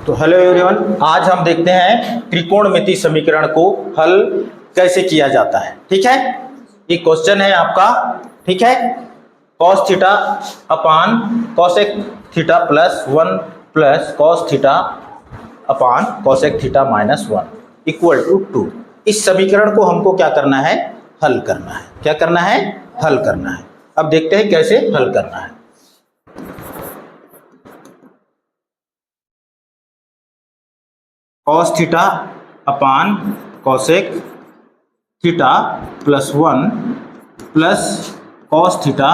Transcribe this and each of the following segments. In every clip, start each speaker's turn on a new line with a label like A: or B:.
A: तो hello everyone, आज हम देखते हैं त्रिकोणमिति समीकरण को हल कैसे किया जाता है। ठीक है, ये क्वेश्चन है आपका। ठीक है, cos theta upon cosec theta plus 1 plus cos theta upon cosec theta minus 1 equal to 2। इस समीकरण को हमको क्या करना है? हल करना है। क्या करना है? हल करना है। अब देखते हैं कैसे हल करना है। cos theta upon cosec theta plus 1 plus cos theta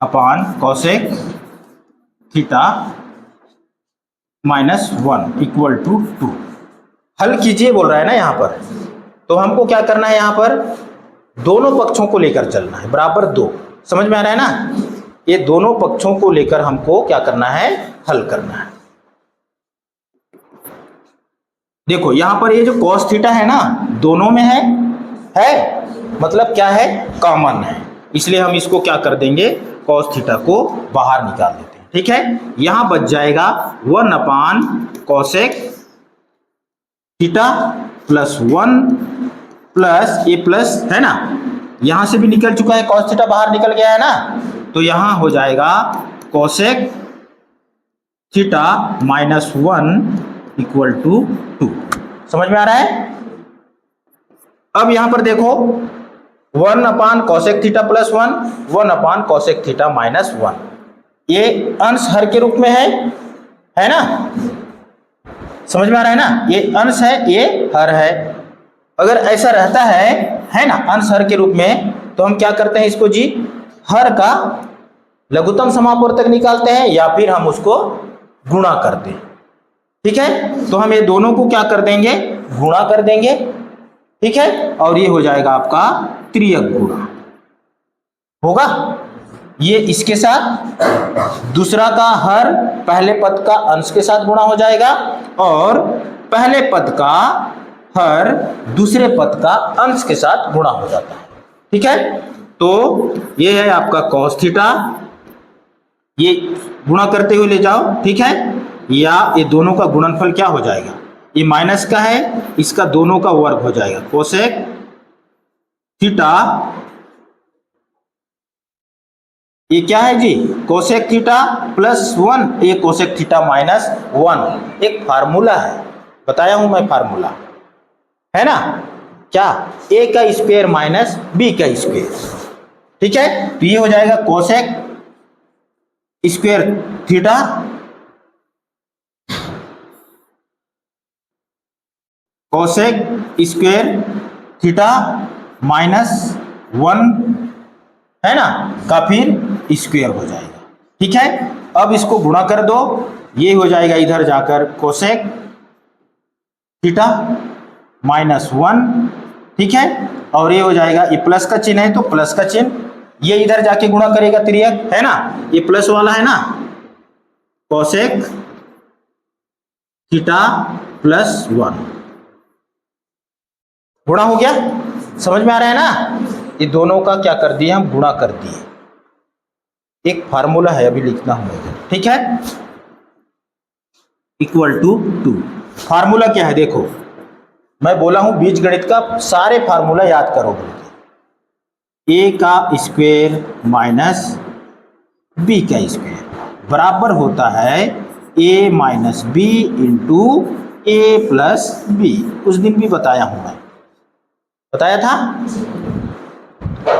A: upon cosec theta minus 1 equal to 2। हल कीजिए बोल रहा है ना यहाँ पर। तो हमको क्या करना है? यहाँ पर दोनों पक्षों को लेकर चलना है, बराबर 2। समझ में आ रहा है ना? ये दोनों पक्षों को लेकर हमको क्या करना है? हल करना है। देखो यहाँ पर ये जो cos थीटा है ना, दोनों में है मतलब क्या है? कॉमन है। इसलिए हम इसको क्या कर देंगे? cos थीटा को बाहर निकाल देते हैं। ठीक है, यहां बच जाएगा 1 अपान cosec थीटा प्लस 1 प्लस ये प्लस है ना, यहां से भी निकल चुका है, cos थीटा बाहर निकल गया है ना, तो यहां हो जाएगा cosec theta minus 1 equal to 2। समझ में आ रहा है? अब यहां पर देखो 1 अपान cosec थीटा प्लस 1 1 अपान cosec थीटा माइनस 1, ये अंश हर के रूप में है ना? समझ में आ रहा है ना? ये अंश है, ये हर है। अगर ऐसा रहता है ना, अंश हर के रूप में, तो हम क्या करते हैं इसको जी? हर का लघुत्तम समापवर्तक निकालते हैं या फिर हम उसको गुणा करते हैं। ठीक है, तो हम ये दोनों को क्या कर देंगे? गुणा कर देंगे। ठीक है, और ये हो जाएगा आपका त्रियक गुणा होगा। ये इसके साथ दूसरा का हर पहले पद का अंश के साथ गुणा हो जाएगा और पहले पद का हर दूसरे पद का अंश के साथ गुणा हो जाता है। ठीक है, तो ये है आपका cos थीटा, ये गुणा करते हुए ले जाओ। ठीक है, या ये दोनों का गुणनफल क्या हो जाएगा? ये माइनस का है, इसका दोनों का वर्ग हो जाएगा। cosec थीटा, ये क्या है जी? cosec थीटा प्लस 1, ये cosec थीटा माइनस 1। एक फार्मूला है, बताया हूं मैं फार्मूला, है ना? क्या? a का स्क्वायर माइनस b का स्क्वायर। ठीक है, तो ये हो जाएगा cosec square theta cosec square theta minus 1 है ना, का फिर स्क्वायर हो जाएगा। ठीक है, अब इसको गुणा कर दो, ये हो जाएगा इधर जाकर cosec थीटा माइनस 1। ठीक है, और ये हो जाएगा, ये प्लस का चिन्ह है तो प्लस का चिन्ह, ये इधर जाके गुणा करेगा त्रियक, है ना? ये प्लस वाला है ना, cosec थीटा प्लस 1 गुणा हो गया। समझ में आ रहा है ना? ये दोनों का क्या कर दिए? हम गुणा कर दिए। एक फार्मूला है, अभी लिखना होगा। ठीक है, इक्वल टू 2। फार्मूला क्या है? देखो मैं बोला हूं बीजगणित का सारे फार्मूला याद करोगे। a का स्क्वायर माइनस b का स्क्वायर बराबर होता है a minus b into a plus b। उस दिन भी बताया हूं मैं, बताया था।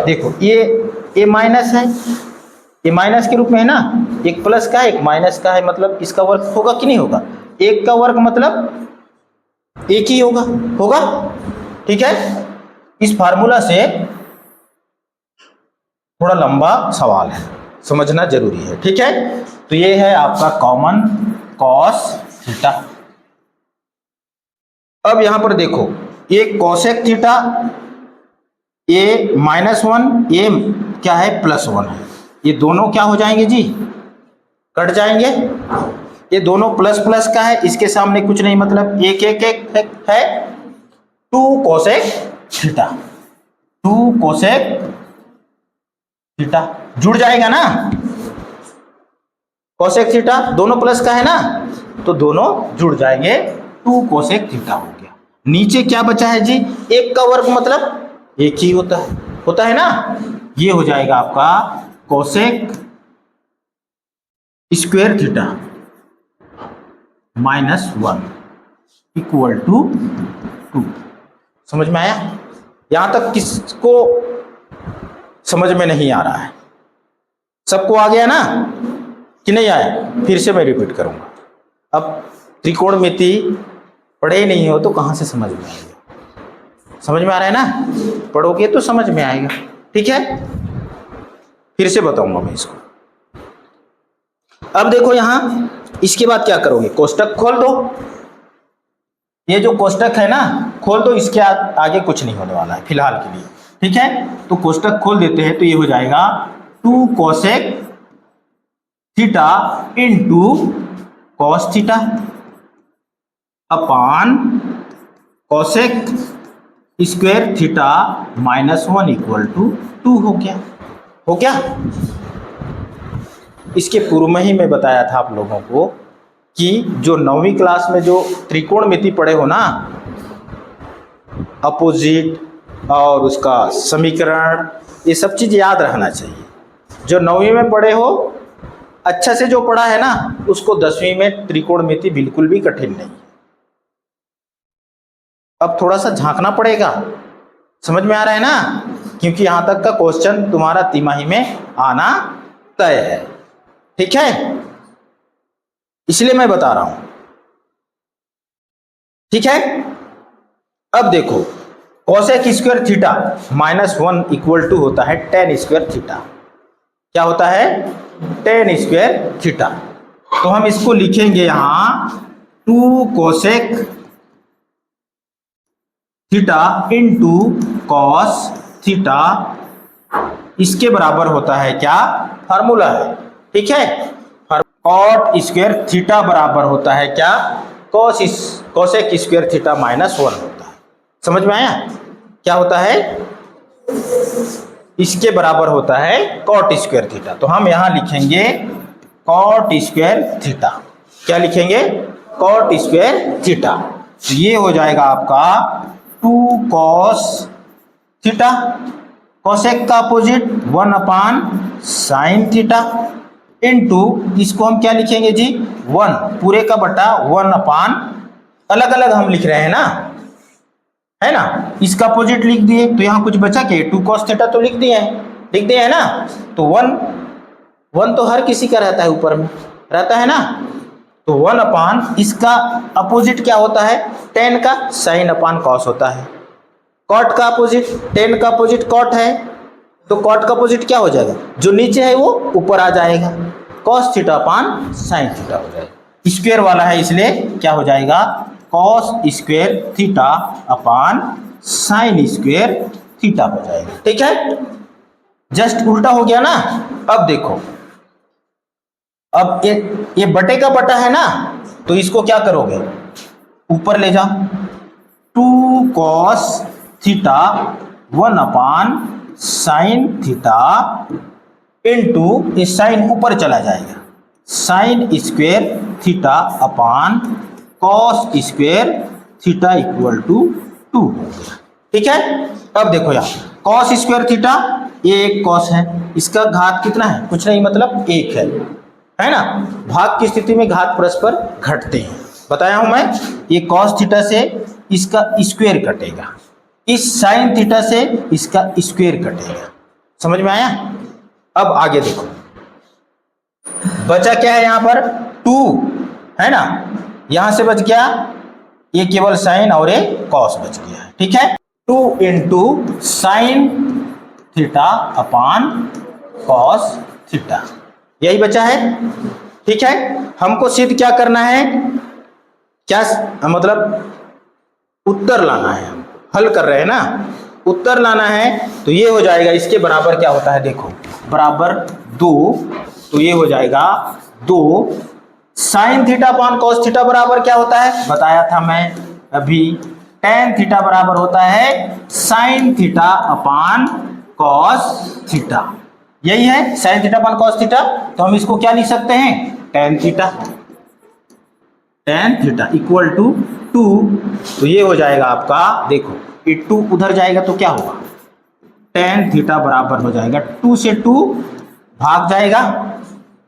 A: देखो ये माइनस है, ये माइनस के रूप में है ना, एक प्लस का है एक माइनस का है, मतलब इसका वर्ग होगा कि नहीं होगा? एक का वर्ग मतलब एक ही होगा। ठीक है, इस फार्मूला से थोड़ा लंबा सवाल है, समझना जरूरी है। ठीक है, तो ये है आपका कॉमन cos थीटा। अब यहां पर देखो, ये cosec थीटा, ये माइनस 1, ये क्या है? प्लस 1 है। ये दोनों क्या हो जाएंगे जी? कट जाएंगे। ये दोनों प्लस प्लस का है, इसके सामने कुछ नहीं, मतलब एक एक एक है 2 cosec थीटा, 2 cosec थीटा जुड़ जाएगा ना। cosec थीटा दोनों प्लस का है ना, तो दोनों जुड़ जाएंगे, 2 कोसेक थीटा हो गया। नीचे क्या बचा है जी, 1 का वर्ग मतलब 1 ही होता है ना, ये हो जाएगा आपका cosec square theta -1 equal to 2। समझ में आया? यहां तक किसको समझ में नहीं आ रहा है? सबको आ गया ना कि नहीं आया? फिर से मैं रिपीट करूंगा। अब त्रिकोणमिति पढ़े ही नहीं हो तो कहां से समझ में आएगा? समझ में आ रहा है ना? पढ़ोगे तो समझ में आएगा, ठीक है? फिर से बताऊंगा मैं इसको। अब देखो यहां, इसके बाद क्या करोगे, कोष्टक खोल दो। ये जो कोष्टक है ना, खोल दो, इसके आगे कुछ नहीं होने वाला है फिलहाल के लिए, ठीक है? तो कोष्टक खोल देते हैं, तो ये हो जाएगा 2 cosec theta into cos theta upon cosec square theta -1 equal to 2 हो गया। इसके पूर्व में ही मैं बताया था आप लोगों को कि जो 9वीं क्लास में जो त्रिकोणमिति पढ़े हो ना, अपोजिट और उसका समीकरण, ये सब चीज याद रहना चाहिए। जो 9वीं में पढ़े हो, अच्छा से जो पढ़ा है ना, उसको 10वीं में त्रिकोणमिति बिल्कुल भी कठिन नहीं। अब थोड़ा सा झांकना पड़ेगा, समझ में आ रहा है ना? क्योंकि यहां तक का क्वेश्चन तुम्हारा तिमाही में आना तय है, ठीक है? इसलिए मैं बता रहा हूं, ठीक है? अब देखो, cosec square theta -1 equal to होता है tan स्क्वायर थीटा। क्या होता है? tan square theta. तो हम इसको लिखेंगे यहां 2 cosec theta into cos theta. इसके बराबर होता है क्या? फार्मूला है, ठीक है? कॉट स्क्वायर थीटा बराबर होता है क्या? कोसेक स्क्वायर थीटा -1 होता है। समझ में आया? क्या होता है? इसके बराबर होता है कॉट स्क्वायर थीटा। तो हम यहां लिखेंगे कॉट स्क्वायर थीटा। क्या लिखेंगे? Cot square theta. तो ये हो जाएगा आपका 2 कॉस थीटा, कोसेक का opposite 1 upon sine theta, into इसको हम क्या लिखेंगे जी? 1 पूरे का बटा 1 अपान, अलग अलग हम लिख रहे हैं ना, है ना? इसका अपोजिट लिख दिए, तो यहां कुछ बचा के 2 cos थीटा तो लिख दिए है ना? तो 1 तो हर किसी का रहता है, ऊपर में रहता है ना, तो 1 अपान इसका अपोजिट क्या होता है? tan का साइन अपान कॉस होता है। कॉट का अपोजिट, tan का अपोजिट कॉट है, तो कॉट का अपोजिट क्या हो जाएगा? जो नीचे है वो ऊपर आ जाएगा, कॉस थीटा अपान साइन थीटा हो जाएगा। स्क्वायर वाला है इसलिए क्या हो जाएगा? कॉस स्क्वायर थीटा अपान साइन स्क्वायर थीटा हो जाएगा, ठीक है? जस्ट उल्टा हो गया ना। अब देखो, अब ये बटे का बटा है ना, तो इसको क्या करोगे? ऊपर ले जाओ, 2 cos theta 1 upon sine theta into, इस साइन ऊपर चला जाएगा, sine square theta upon cos square theta equal to 2 हो गया, ठीक है? अब देखो यहाँ कॉस स्क्वायर थीटा, ये एक कॉस है, इसका घात कितना है? कुछ नहीं, मतलब 1 है ना? भाग की स्थिति में घात परस्पर घटते हैं, बताया हूं मैं। ये कॉस थीटा से इसका स्क्वायर कटेगा, इस साइन थीटा से इसका स्क्वायर कटेगा। समझ में आया? अब आगे देखो, बचा क्या है यहाँ पर? 2 है ना, यहां से बच गया ये केवल साइन और एक कॉस बच गया, ठीक है? 2 into sine theta upon cos theta, यही बचा है, ठीक है? हमको सिद्ध क्या करना है? क्या मतलब उत्तर लाना है, हम हल कर रहे हैं ना, उत्तर लाना है। तो ये हो जाएगा, इसके बराबर क्या होता है? देखो, बराबर 2, तो ये हो जाएगा 2 sign theta upon cos theta बराबर क्या होता है? बताया था मैं अभी, tan थीटा बराबर होता है sine theta upon cos theta, यही है sine theta upon cos theta. तो हम इसको क्या लिख सकते हैं? tan theta. Tan theta equal to 2, तो ये हो जाएगा आपका, देखो ये 2 उधर जाएगा तो क्या होगा, टेन थीटा बराबर हो जाएगा 2 से 2 भाग जाएगा,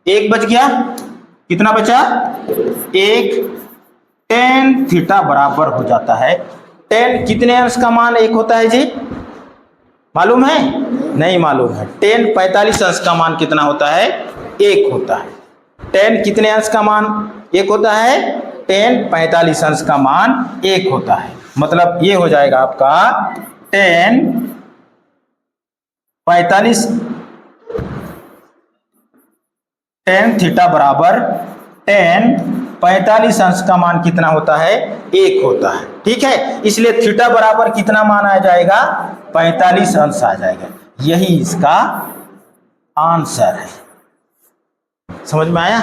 A: 1 बच गया, कितना बचा 1, टेन थीटा बराबर हो जाता है, टेन कितने अंश का मान 1 होता है जी, मालूम है, नहीं मालूम है, टेन 45 अंश का मान कितना होता है, 1 होता है, टेन कितने अंश का मान 1 होता है, टेन 45 अंश का मान 1 होता है, मतलब ये हो जाएगा आपका टेन 45, टेन थीटा बराबर टेन 45 अंश का मान कितना होता है, 1 होता है, ठीक है, इसलिए थीटा बराबर कितना मान आ जाएगा, 45 अंश आ जाएगा, यही इसका आंसर है। समझ में आया।